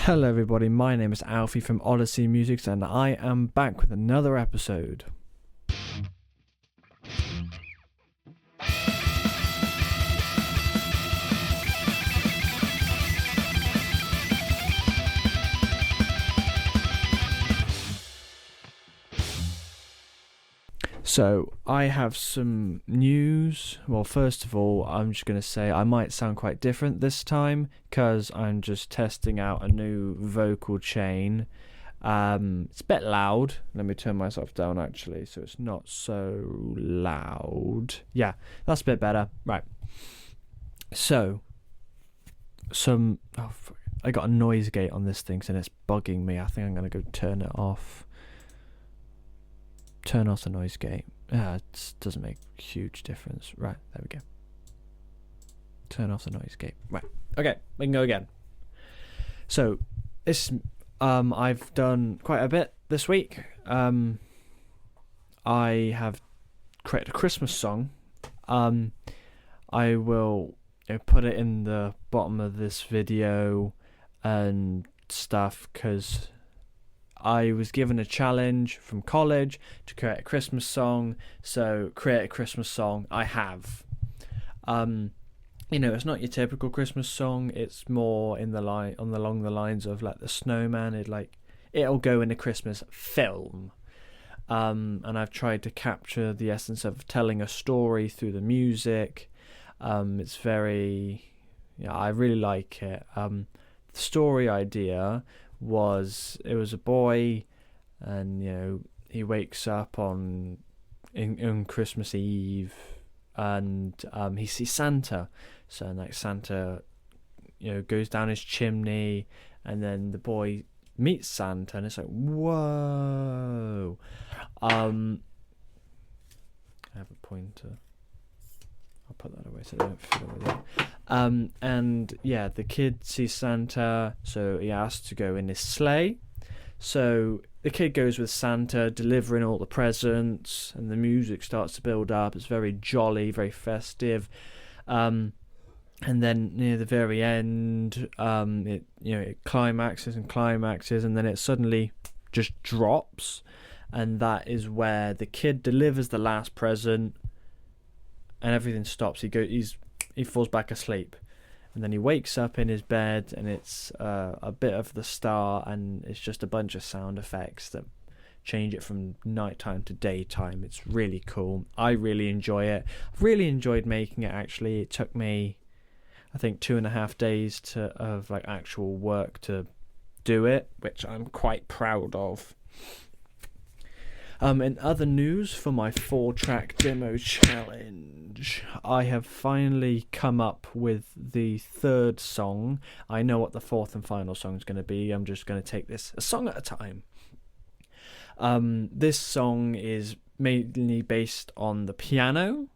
Hello, everybody. My name is Alfie from Odyssey Musics, and I am back with another episode. So, I have some news. Well, first of all, I'm just going to say I might sound quite different this time because I'm just testing out a new vocal chain. It's a bit loud. Let me turn myself down actually so it's not so loud. Yeah, that's a bit better. Right. So, I got a noise gate on this thing and it's bugging me. I think I'm going to go turn it off. Turn off the noise gate. It doesn't make a huge difference. Right, there we go. Turn off the noise gate. Right, okay, we can go again. So, this, I've done quite a bit this week. I have created a Christmas song. I will put it in the bottom of this video and stuff because I was given a challenge from college to create a Christmas song, so create a Christmas song. I have. It's not your typical Christmas song. It's more along the lines of like the Snowman. It'll go in a Christmas film. And I've tried to capture the essence of telling a story through the music. It's very, I really like it. The story idea was a boy, and he wakes up on Christmas Eve, and he sees Santa. So like Santa, goes down his chimney, and then the boy meets Santa, and it's like whoa. I have a pointer. I'll put that away so I don't fiddle with it. The kid sees Santa, so he asks to go in his sleigh. So the kid goes with Santa, delivering all the presents, and the music starts to build up. It's very jolly, very festive. And then near the very end, it climaxes, and then it suddenly just drops, and that is where the kid delivers the last present. And everything stops. He falls back asleep, and then he wakes up in his bed, and it's a bit of the start, and it's just a bunch of sound effects that change it from nighttime to daytime. It's really cool. I really enjoy it. I've really enjoyed making it. Actually, it took me, I think, 2.5 days of actual work to do it, which I'm quite proud of. In other news, for my 4-track demo challenge, I have finally come up with the third song. I know what the fourth and final song is going to be. I'm just going to take this a song at a time. This song is mainly based on the piano.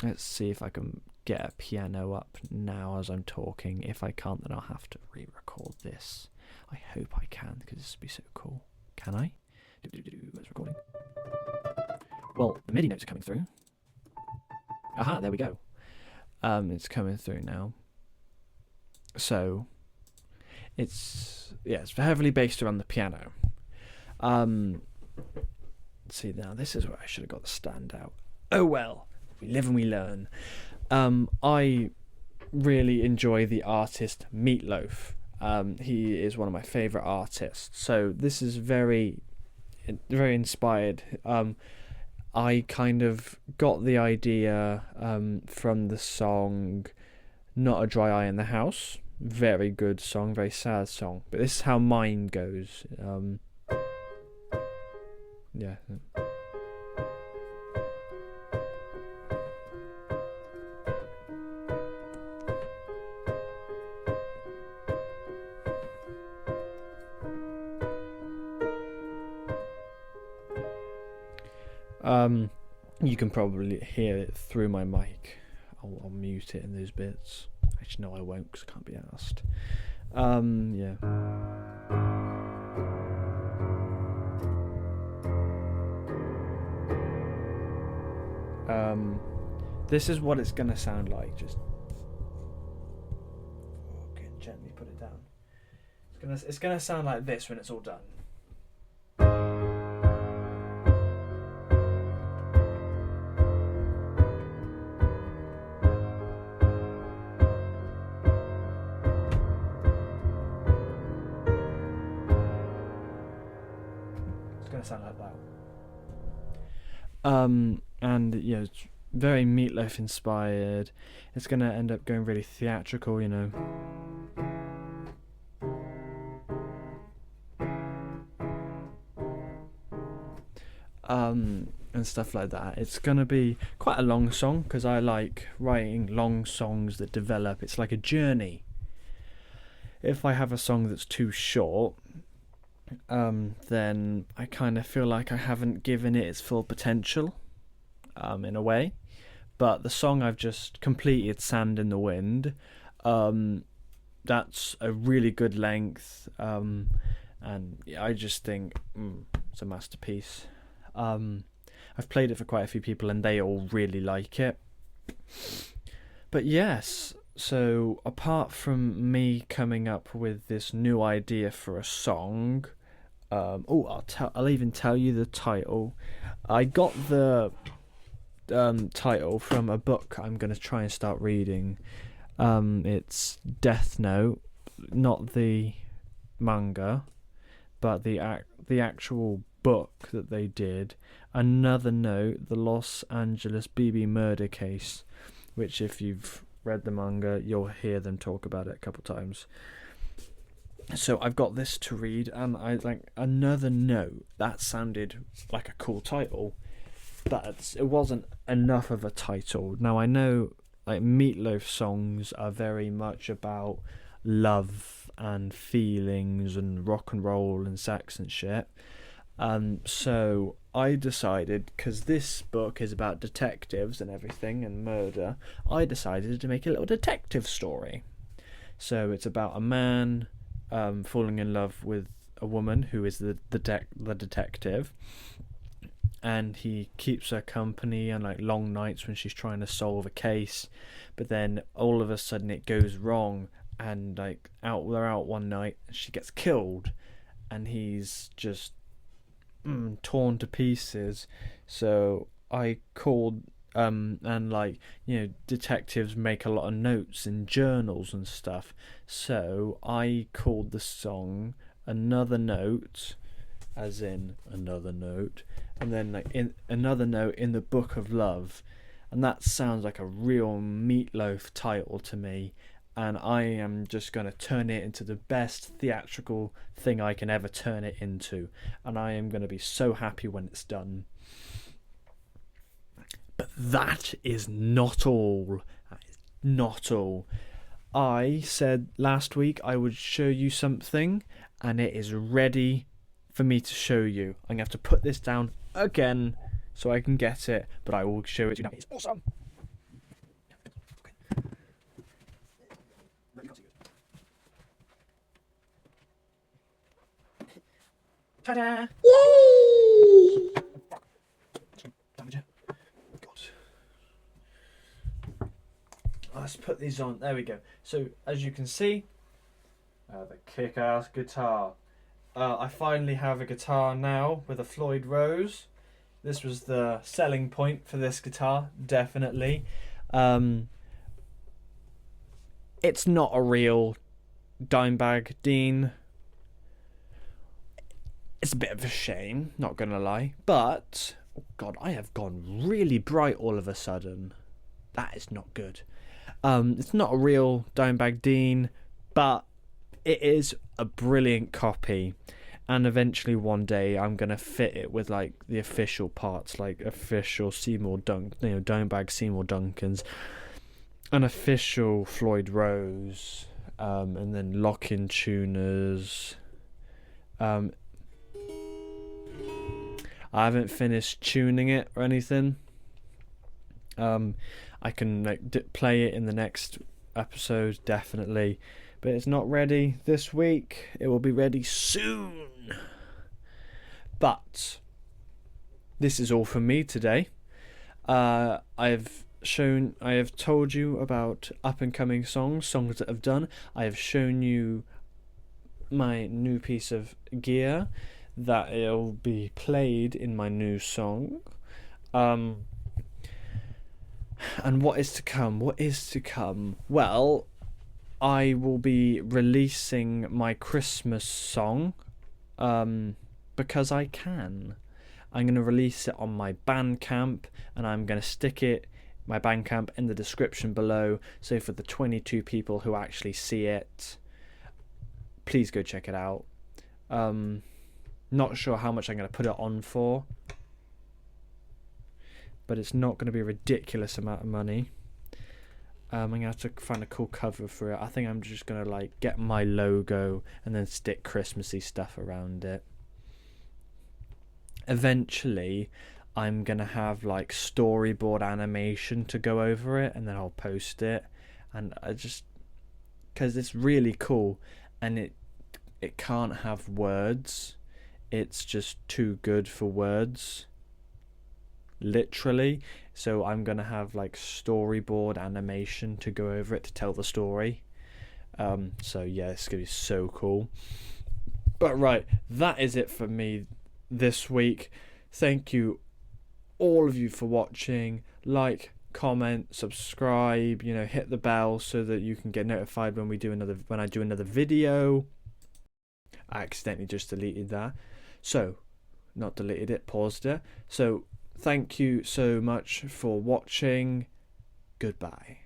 Let's see if I can get a piano up now as I'm talking. If I can't, then I'll have to re-record this. I hope I can, because this would be so cool. Can I? Where's recording? Well, the MIDI notes are coming through. Aha, there we go. It's coming through now. So, it's heavily based around the piano. Let's see, now this is where I should have got the stand out. Oh well, we live and we learn. I really enjoy the artist Meatloaf. He is one of my favourite artists. So this is very inspired. I kind of got the idea from the song Not a Dry Eye in the House. Very good song, very sad song. But this is how mine goes. Yeah. You can probably hear it through my mic. I'll mute it in those bits. Actually, no, I won't because I can't be asked. Yeah. This is what it's gonna sound like. Just fucking gently put it down. It's gonna sound like this when it's all done. It's gonna sound like that. And you know, it's very Meatloaf inspired. It's gonna end up going really theatrical, you know. And stuff like that. It's gonna be quite a long song because I like writing long songs that develop. It's like a journey. If I have a song that's too short, then I kind of feel like I haven't given it its full potential, in a way. But the song I've just completed, Sand in the Wind, that's a really good length, and I just think it's a masterpiece. I've played it for quite a few people and they all really like it. But yes, so apart from me coming up with this new idea for a song, I'll even tell you the title. I got the title from a book I'm going to try and start reading. It's Death Note, not the manga, but the actual book that they did. Another Note, the Los Angeles BB murder case, which if you've read the manga, you'll hear them talk about it a couple times. So I've got this to read, and I like Another Note. That sounded like a cool title, but it wasn't enough of a title. Now I know like Meatloaf songs are very much about love and feelings and rock and roll and sex and shit. So I decided, because this book is about detectives and everything and murder, I decided to make a little detective story. So it's about a man falling in love with a woman who is the detective, and he keeps her company on like long nights when she's trying to solve a case, but then all of a sudden it goes wrong, and like they're out one night and she gets killed, and he's just torn to pieces. So I called and like, you know, detectives make a lot of notes in journals and stuff, so I called the song Another Note, as in another note, and then like in Another Note in the Book of Love, and that sounds like a real Meatloaf title to me, and I am just going to turn it into the best theatrical thing I can ever turn it into, and I am going to be so happy when it's done. But that is not all. That is not all. I said last week I would show you something, and it is ready for me to show you. I'm going to have to put this down again so I can get it, but I will show it to you now. It's awesome. Ta-da! Yay! Let's put these on. There we go. So as you can see, the kick-ass guitar. I finally have a guitar now with a Floyd Rose. This was the selling point for this guitar, definitely. It's not a real Dimebag Dean. It's a bit of a shame, not gonna lie. But, oh God, I have gone really bright all of a sudden. That is not good. It's not a real Dimebag Dean, but it is a brilliant copy. And eventually one day I'm going to fit it with like the official parts, like official Dimebag Seymour Duncans, an official Floyd Rose, and then lock-in tuners. I haven't finished tuning it or anything. I can like play it in the next episode, definitely, but it's not ready this week. It will be ready soon. But this is all from me today. I've have told you about up and coming songs that I've done. I have shown you my new piece of gear that it'll be played in my new song. And what is to come? What is to come? Well, I will be releasing my Christmas song, because I can. I'm going to release it on my Bandcamp, and I'm going to stick my Bandcamp in the description below. So for the 22 people who actually see it, please go check it out. Not sure how much I'm going to put it on for, but it's not going to be a ridiculous amount of money. I'm going to have to find a cool cover for it. I think I'm just going to like get my logo and then stick Christmassy stuff around it. Eventually, I'm going to have like storyboard animation to go over it, and then I'll post it. And I just, because it's really cool, and it can't have words. It's just too good for words, literally. So I'm gonna have like storyboard animation to go over it to tell the story. So yeah, it's gonna be so cool. But right, that is it for me this week. Thank you, all of you, for watching. Like, comment, subscribe. Hit the bell so that you can get notified when I do another video. I accidentally just deleted that. So, not deleted it, paused it. So, thank you so much for watching. Goodbye.